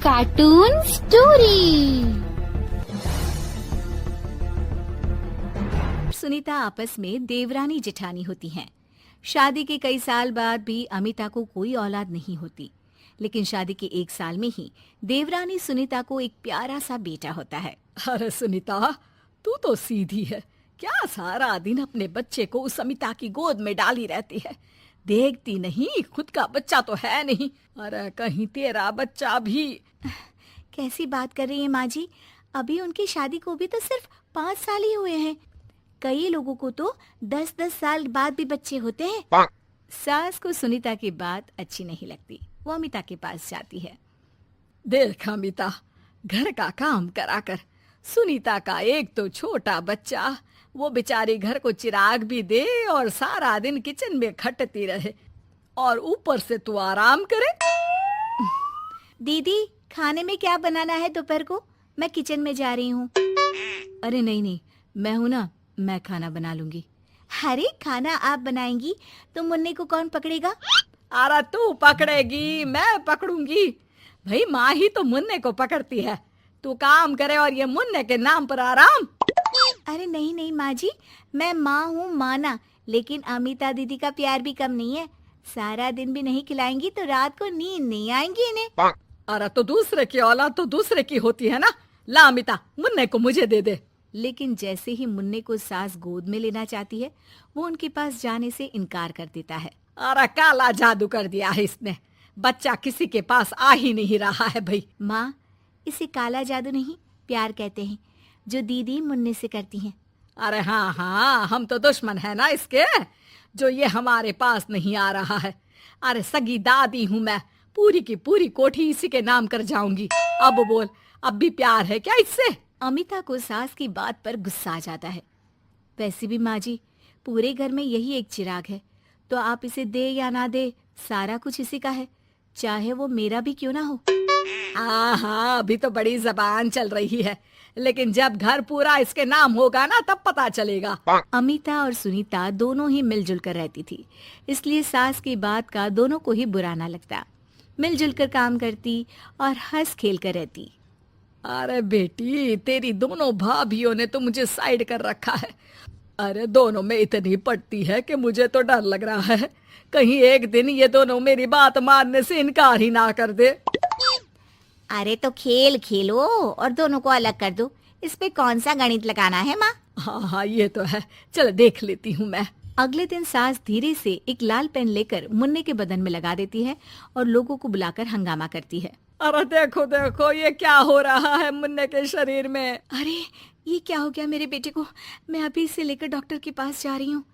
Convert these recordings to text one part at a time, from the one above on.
Cartoon story. Sunita आपस में देवरानी जेठानी होती हैं। शादी के कई साल बाद भी अमिता को कोई औलाद नहीं होती, लेकिन शादी के 1 साल में ही देवरानी सुनीता को एक प्यारा सा बेटा होता है। अरे सुनीता, तू तो सीधी है। क्या सारा दिन अपने बच्चे को उस अमिता की गोद में डाली रहती है? देखती नहीं, खुद का बच्चा तो है नहीं। अरे कहीं तेरा बच्चा भी। कैसी बात कर रही है माँ जी? अभी उनकी शादी को भी तो सिर्फ 5 साल ही हुए हैं। कई लोगों को तो 10-10 साल बाद भी बच्चे होते हैं। सास को सुनीता की बात अच्छी नहीं लगती। वो अमिता के पास जाती है। देख अमिता, घर का काम करा कर। सुनीता का एक तो छोटा बच्चा, वो बेचारी घर को चिराग भी दे और सारा दिन किचन में खटती रहे, और ऊपर से तू आराम करे। दीदी, खाने में क्या बनाना है दोपहर को? मैं किचन में जा रही हूँ। अरे नहीं, मैं हूँ ना, मैं खाना बना लूंगी। अरे खाना आप बनाएंगी तो मुन्ने को कौन पकड़ेगा? अरे तू पकड़ेगी, मैं पकड़ूंगी। भाई माँ ही तो मुन्ने को पकड़ती है। तू काम करे और ये मुन्ने के नाम पर आराम। अरे नहीं माँ जी, मैं माँ हूँ माना, लेकिन अमिता दीदी का प्यार भी कम नहीं है। सारा दिन भी नहीं खिलाएंगी तो रात को नींद नहीं आएंगी इन्हें। अरे तो दूसरे की औलाद तो दूसरे की होती है ना। ला अमिता, मुन्ने को मुझे दे दे। लेकिन जैसे ही मुन्ने को सास गोद में लेना चाहती है, वो उनके पास जाने से इनकार कर देता है। अरे काला जादू कर दिया है इसने। बच्चा किसी के पास आ ही नहीं रहा है भाई। माँ, इसे काला जादू नहीं, प्यार कहते हैं, जो दीदी मुन्ने से करती हैं। अरे हाँ, हम तो दुश्मन है ना इसके, जो ये हमारे पास नहीं आ रहा है। अरे सगी दादी हूँ मैं, पूरी की पूरी कोठी इसी के नाम कर जाऊंगी। अब बोल, अब भी प्यार है क्या इससे? अमिता को सास की बात पर गुस्सा आ जाता है। वैसे भी माँ जी, पूरे घर में यही एक चिराग है, तो आप इसे दे या ना दे, सारा कुछ इसी का है, चाहे वो मेरा भी क्यों ना हो। हाँ, अभी तो बड़ी जबान चल रही है, लेकिन जब घर पूरा इसके नाम होगा ना, तब पता चलेगा। अमिता और सुनीता दोनों ही मिलजुल कर रहती थी, इसलिए सास की बात का दोनों को ही बुरा ना लगता। मिलजुल कर काम करती और हंस खेल कर रहती। अरे बेटी, तेरी दोनों भाभियों ने तो मुझे साइड कर रखा है। अरे दोनों में इतनी पड़ती है कि मुझे तो डर लग रहा है, कहीं एक दिन ये दोनों मेरी बात मानने से इनकार ही ना कर दे। अरे तो खेल खेलो और दोनों को अलग कर दो, इस पे कौन सा गणित लगाना है माँ? हाँ, ये तो है। चल देख लेती हूँ मैं। अगले दिन सास धीरे से एक लाल पेन लेकर मुन्ने के बदन में लगा देती है और लोगों को बुलाकर हंगामा करती है। अरे देखो देखो, ये क्या हो रहा है मुन्ने के शरीर में? अरे ये क्या हो गया मेरे बेटे को? मैं अभी इसे लेकर डॉक्टर के पास जा रही हूँ।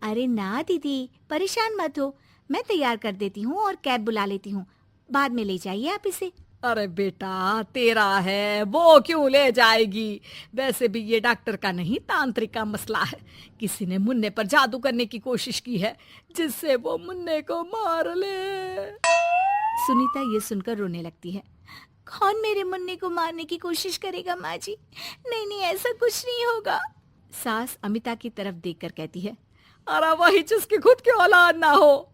अरे ना दीदी, परेशान मत हो, मैं तैयार कर देती हूँ और कैब बुला लेती हूँ, बाद में ले जाइए आप इसे। अरे बेटा, तेरा है, वो क्यों ले जाएगी? वैसे भी ये डॉक्टर का नहीं, तांत्रिक का मसला है। किसी ने मुन्ने पर जादू करने की कोशिश की है, जिससे वो मुन्ने को मार ले। सुनीता ये सुनकर रोने लगती है। कौन मेरे मुन्ने को मारने की कोशिश करेगा माँ जी? नहीं, ऐसा कुछ नहीं होगा। सास अमिता की तरफ देखकर कहती है। अरे वही जिसकी खुद की औलाद ना हो।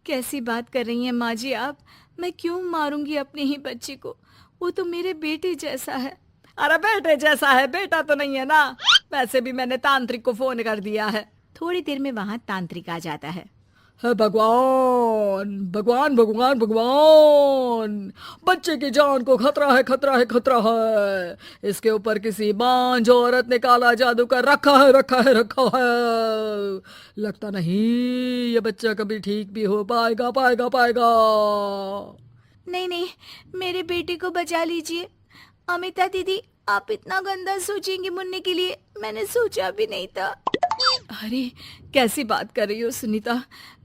कैसी बात कर रही हैं माँ जी आप? मैं क्यों मारूंगी अपने ही बच्चे को? वो तो मेरे बेटे जैसा है। अरे बेटे जैसा है, बेटा तो नहीं है ना। वैसे भी मैंने तांत्रिक को फोन कर दिया है। थोड़ी देर में वहाँ तांत्रिक आ जाता है। भगवान भगवान भगवान भगवान, बच्चे की जान को खतरा है, खतरा है, खतरा है। इसके ऊपर किसी बांझ औरत ने काला जादू कर रखा है, रखा है, रखा है। लगता नहीं ये बच्चा कभी ठीक भी हो पाएगा, पाएगा। नहीं, मेरे बेटे को बचा लीजिए। अमिता दीदी, आप इतना गंदा सोचेंगी मुन्ने के लिए, मैंने सोचा भी नहीं था। अरे कैसी बात कर रही हो सुनीता?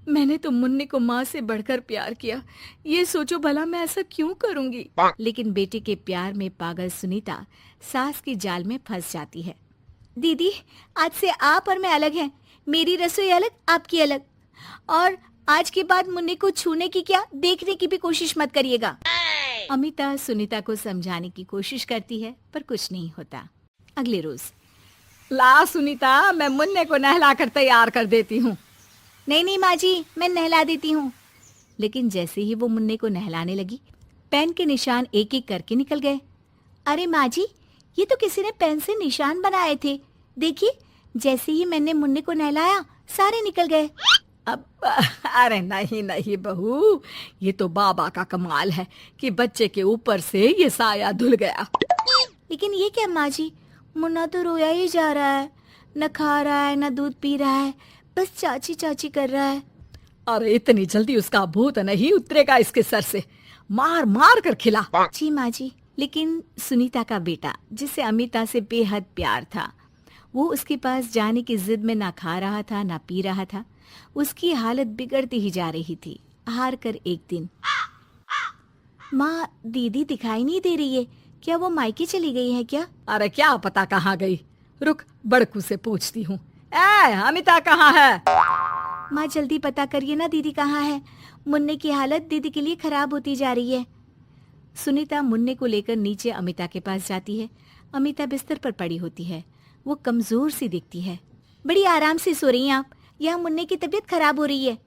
मैंने तो मुन्ने को माँ से बढ़कर प्यार किया, ये सोचो भला मैं ऐसा क्यों करूंगी? लेकिन बेटे के प्यार में पागल सुनीता सास की जाल में फंस जाती है। दीदी, आज से आप और मैं अलग हैं, मेरी रसोई अलग, आपकी अलग, और आज के बाद मुन्ने को छूने की क्या, देखने की भी कोशिश मत करिएगा। अमिता सुनीता को समझाने की कोशिश करती है, पर कुछ नहीं होता। अगले रोज, ला सुनीता, मैं मुन्ने को नहला कर तैयार कर देती हूँ। नहीं माँ जी, मैं नहला देती हूँ। लेकिन जैसे ही वो मुन्ने को नहलाने लगी, पेन के निशान एक एक करके निकल गए। अरे माँ जी, ये तो किसी ने पेन से निशान बनाए थे। देखिए, जैसे ही मैंने मुन्ने को नहलाया सारे निकल गए। अब अरे नहीं नहीं बहू, ये तो बाबा का कमाल है कि बच्चे के ऊपर से ये साया धुल गया। लेकिन ये क्या माँ जी, मुन्ना तो रोया ही जा रहा है, न खा रहा है न दूध पी रहा है, बस चाची चाची कर रहा है। अरे इतनी जल्दी उसका भूत नहीं उतरेगा इसके सर से, मार मार कर खिला। जी माँ जी। लेकिन सुनीता का बेटा, जिसे अमिता से बेहद प्यार था, वो उसके पास जाने की जिद में ना खा रहा था ना पी रहा था। उसकी हालत बिगड़ती ही जा रही थी। हार कर एक दिन, माँ दीदी दिखाई नहीं दे रही है, क्या वो मायके चली गई है क्या? अरे क्या पता कहाँ गई, रुक बड़कू से पूछती हूँ। ए अमिता कहाँ है? माँ जल्दी पता करिए ना, दीदी कहाँ है? मुन्ने की हालत दीदी के लिए खराब होती जा रही है। सुनीता मुन्ने को लेकर नीचे अमिता के पास जाती है। अमिता बिस्तर पर पड़ी होती है। वो कमजोर सी दिखती है। बड़ी आराम से सो रही हैं आप, यहाँ मुन्ने की तबीयत खराब हो रही है।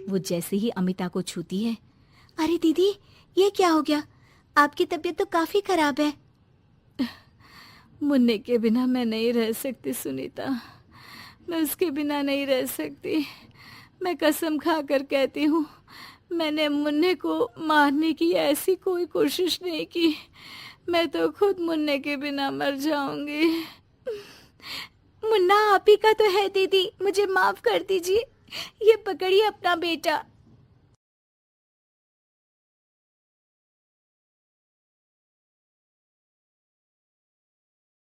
वो जैसे ही अमिता को छूती है, अरे दीदी ये क्या हो गया? आपकी तबीयत तो काफी खराब है। मुन्ने के बिना मैं नहीं रह सकती सुनीता, मैं उसके बिना नहीं रह सकती। मैं कसम खा कर कहती हूँ, मैंने मुन्ने को मारने की ऐसी कोई कोशिश नहीं की। मैं तो खुद मुन्ने के बिना मर जाऊंगी। मुन्ना आप ही का तो है दीदी, मुझे माफ कर दीजिए। ये पकड़िए अपना बेटा,